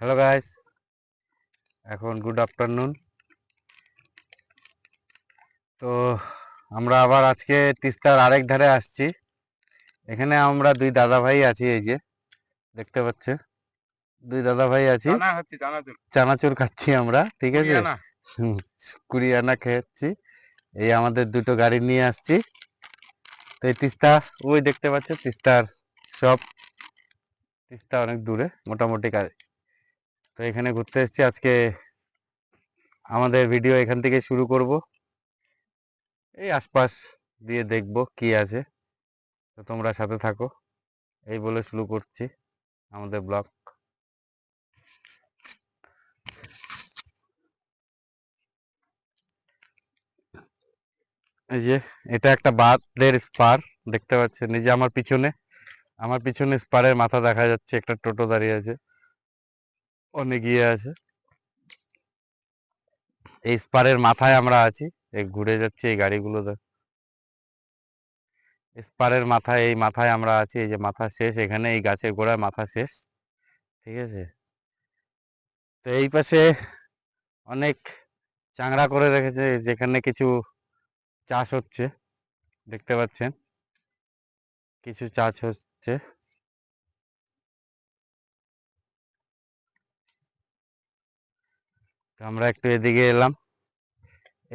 Hello guys, এখন good afternoon. তো আমরা আবার আজকে তিস্তার আরেক ধারে আসছি। এখানে আমরা দুই দাদা ভাই আছি, এই যে দেখতে পাচ্ছে, দুই দাদা ভাই আছি, চানাচুর খাচ্ছি আমরা, ঠিক আছে। হুম, কুড়িয়ানা খাচ্ছি। এই আমাদের দুটো গাড়ি নিয়ে আসছি। তো এই তিস্তা, ওই দেখতে পাচ্ছে তিস্তার সব, তিস্তা অনেক দূরে মোটামুটি কাজ। তো এখানে ঘুরতে এসেছি আজকে, আমাদের ভিডিও এখান থেকে শুরু করব। এই আশপাশ দিয়ে দেখবো কি আছে। তো তোমরা সাথে থাকো, এই বলে শুরু করছি আমাদের ব্লগ। এই যে এটা একটা বাঁধের স্পার, দেখতে পাচ্ছেন। এই যে আমার পিছনে স্পারের মাথা দেখা যাচ্ছে, একটা টোটো দাঁড়িয়ে আছে, অনেক গিয়ে আছে। এই স্পারের মাথায় আমরা আছি, এই ঘুরে যাচ্ছে এই গাড়িগুলো স্পারের মাথায়, এই মাথায় আমরা আছি। এই যে মাথা শেষ এখানে, এই গাছের গোড়ায় মাথা শেষ, ঠিক আছে। তো এই পাশে অনেক চাংড়া করে রেখেছে, যেখানে কিছু চাষ হচ্ছে, দেখতে পাচ্ছেন কিছু চাষ হচ্ছে। তো আমরা একটু এদিকে এলাম,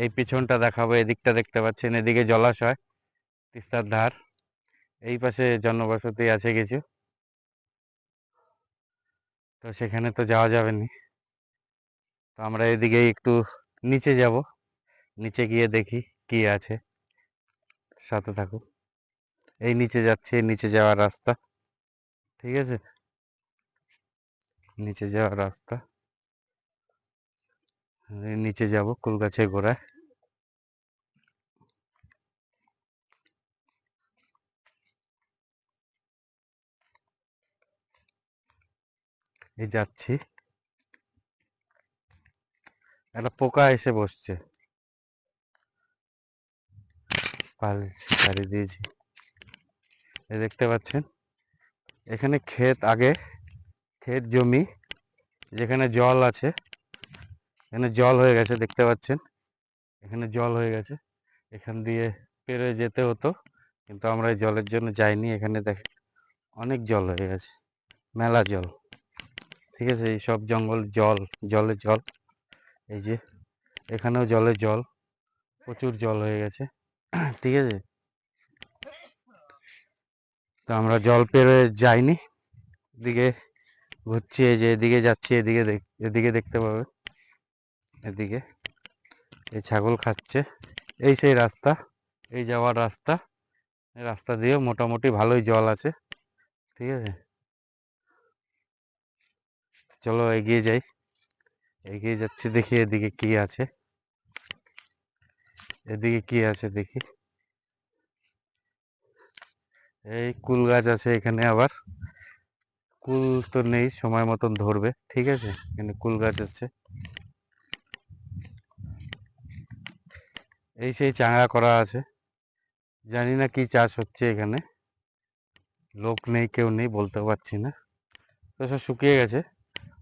এই পিছনটা দেখাবো। এদিকটা দেখতে পাচ্ছেন, এদিকে জলাশয়, তিস্তার ধার। এই পাশে জনবসতি আছে কিছু, তো সেখানে তো যাওয়া যাবে না। তো আমরা এদিকে একটু নিচে যাব, নিচে গিয়ে দেখি কি আছে, সাথে থাকুন। এই নিচে যাচ্ছে, নিচে যাওয়ার রাস্তা, ঠিক আছে, নিচে যাওয়ার রাস্তা। এই নিচে যাব কুল গাছের গোড়ায়, এই যাচ্ছি। একটা পোকা এসে বসছে, পাল ছাড়িয়ে দিয়েছি। এই দেখতে পাচ্ছেন, এখানে ক্ষেত, আগে ক্ষেত জমি, যেখানে জল আছে, এখানে জল হয়ে গেছে, দেখতে পাচ্ছেন এখানে জল হয়ে গেছে। এখান দিয়ে পেরোয় যেতে হতো, কিন্তু আমরা এই জলের জন্য যাইনি। এখানে দেখেন অনেক জল হয়ে গেছে, মেলা জল, ঠিক আছে। এই সব জঙ্গল জল, জলে জল। এই যে এখানেও জলে জল, প্রচুর জল হয়ে গেছে, ঠিক আছে। তো আমরা জল পেরোয় যাইনি, এদিকে ঘুরছি। এই যে এদিকে যাচ্ছি, এদিকে দেখতে পাবে, এদিকে এই ছাগল খাচ্ছে। এই সেই রাস্তা, এই যাওয়ার রাস্তা। এই রাস্তা দিয়ে মোটামুটি ভালোই জল আছে, ঠিক আছে। চলো এগিয়ে যাই, এগিয়ে যাচ্ছি, দেখি এদিকে কি আছে, এদিকে কি আছে দেখি। এই কুল গাছ আছে এখানে, আবার কুল তো নেই, সময় মতন ধরবে, ঠিক আছে। এখানে কুল গাছ আছে। এই সেই চাঙা করা আছে, জানি না কি চাষ হচ্ছে এখানে, লোক নেই, কেউ নেই, বলতে পারছি না। তো সব শুকিয়ে গেছে,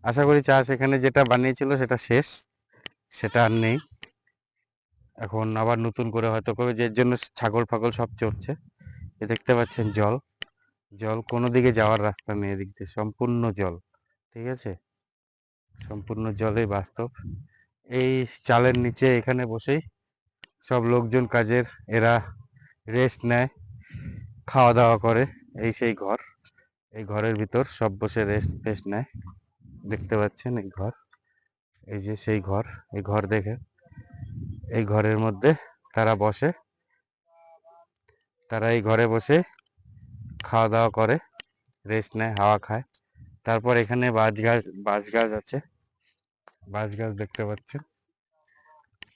আশা করি চাষ এখানে যেটা বানিয়েছিল সেটা শেষ, সেটা আর নেই। এখন আবার নতুন করে হয়তো করবে, যে জন্য ছাগল ফাগল সব চড়ছে। এ দেখতে পাচ্ছেন জল, জল, কোনো দিকে যাওয়ার রাস্তা নেই, এদিক দিয়ে সম্পূর্ণ জল, ঠিক আছে, সম্পূর্ণ জলেই বাস্তব। এই চালের নিচে এখানে বসেই সব লোকজন কাজের, এরা রেস্ট নেয়, খাওয়া দাওয়া করে। এই সেই ঘর, এই ঘরের ভিতর সব বসে রেস্ট ফেস্ট নেয়, দেখতে পাচ্ছেন এই ঘর। এই যে সেই ঘর, এই ঘর দেখে, এই ঘরের মধ্যে তারা বসে, তারা এই ঘরে বসে খাওয়া দাওয়া করে, রেস্ট নেয়, হাওয়া খায়। তারপর এখানে বাঁশ গাছ আছে, বাঁশ গাছ দেখতে পাচ্ছেন,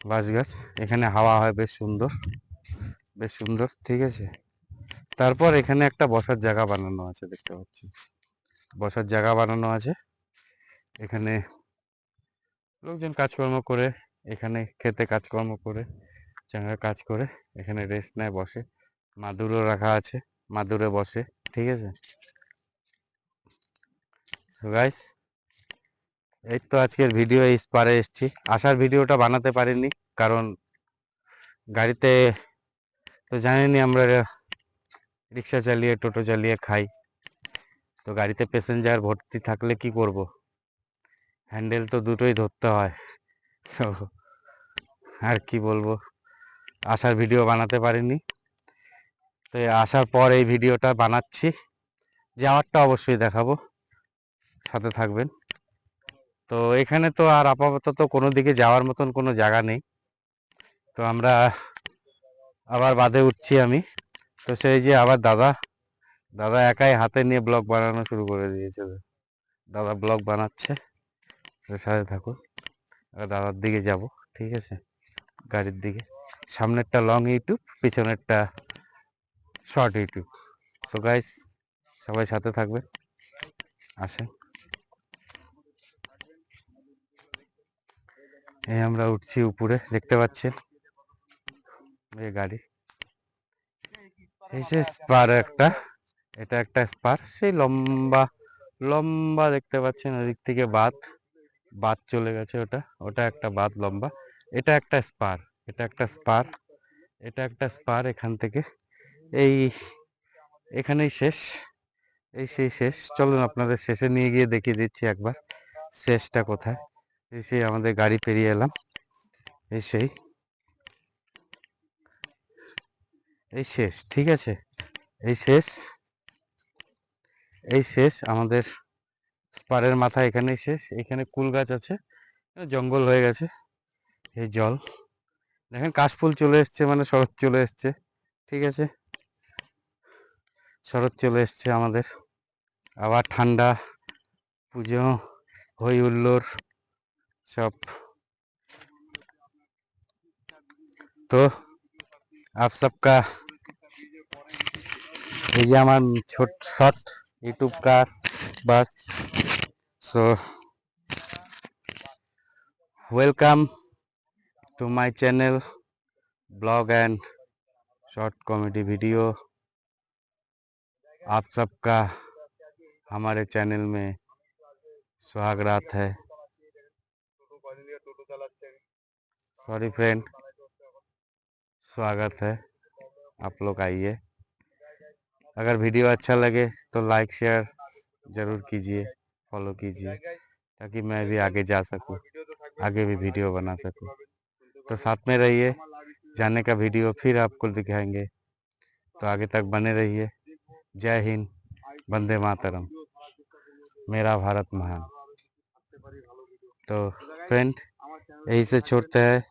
বাঁশ গাছ, এখানে হাওয়া হয় বেশ সুন্দর, বেশ সুন্দর, ঠিক আছে। তারপর এখানে একটা বসার জায়গা বানানো আছে, দেখতে পাচ্ছি বসার জায়গা বানানো আছে। এখানে লোকজন কাজকর্ম করে, এখানে খেতে কাজকর্ম করে, চাঙ্গা কাজ করে, এখানে রেস্ট নেয়, বসে। মাদুরও রাখা আছে, মাদুরে বসে, ঠিক আছে। সো গাইস, এই তো আজকের ভিডিও এই পারে এসেছি। আসার ভিডিওটা বানাতে পারিনি কারণ গাড়িতে তো জানেনই আমরা রিক্সা চালিয়ে টোটো চালিয়ে খাই। তো গাড়িতে প্যাসেঞ্জার ভর্তি থাকলে কি করব, হ্যান্ডেল তো দুটোই ধরতে হয়। তো আর কি বলবো, আসার ভিডিও বানাতে পারিনি। তো আসার পর এই ভিডিওটা বানাচ্ছি, যাওয়ারটা অবশ্যই দেখাবো, সাথে থাকবেন। তো এখানে তো আর আপাতত কোনো দিকে যাওয়ার মতন কোনো জায়গা নেই, তো আমরা আবার বাদে উঠছি আমি। তো সেই যে আবার দাদা দাদা একাই হাতে নিয়ে ব্লগ বানানো শুরু করে দিয়েছে। দাদা ব্লগ বানাচ্ছে, তো সাথে থাকুন। দাদার দিকে যাব, ঠিক আছে, গাড়ির দিকে। সামনেরটা লং ইউটিউব, পিছনেরটা শর্ট ইউটিউব। সো গাইস, সবাই সাথে থাকবেন, আসেন। এই আমরা উঠছি উপরে, দেখতে পাচ্ছেন এই গাড়ি। এই যে স্পার একটা, এটা একটা স্পার, সেই লম্বা লম্বা দেখতে পাচ্ছেন, ওদিক থেকে বাঁধ বাঁধ চলে গেছে, ওটা ওটা একটা বাঁধ লম্বা। এটা একটা স্পার, এটা একটা স্পার, এটা একটা স্পার। এখান থেকে এই এখানেই শেষ, এই সেই শেষ। চলুন আপনাদের শেষে নিয়ে গিয়ে দেখিয়ে দিচ্ছি একবার শেষটা কোথায়। এই সেই আমাদের গাড়ি পেরিয়ে এলাম, এই সেই এই শেষ, ঠিক আছে, এই শেষ, এই শেষ আমাদের স্পারের মাথা, এখানেই শেষ। এখানে কুল গাছ আছে, জঙ্গল হয়ে গেছে। এই জল দেখেন, কাশফুল চলে এসছে, মানে শরৎ চলে এসছে, ঠিক আছে, শরৎ চলে এসছে আমাদের। আবার ঠান্ডা, পুজো, হই হুল্লোড় সব। তো आप सबका, এই যে আমার ছোট শর্ট ইউটিউব का बस। So welcome to my channel blog and short comedy video. आप सबका हमारे चैनल में स्वागत है। सॉरी फ्रेंड, स्वागत है, आप लोग आइए। अगर वीडियो अच्छा लगे तो लाइक शेयर ज़रूर कीजिए, फॉलो कीजिए, ताकि मैं भी आगे जा सकूं, आगे भी वीडियो बना सकूं। तो साथ में रहिए, जाने का वीडियो फिर आपको दिखाएंगे, तो आगे तक बने रहिए। जय हिंद, वंदे मातरम, मेरा भारत महान। तो फ्रेंड, यही से छोड़ते हैं।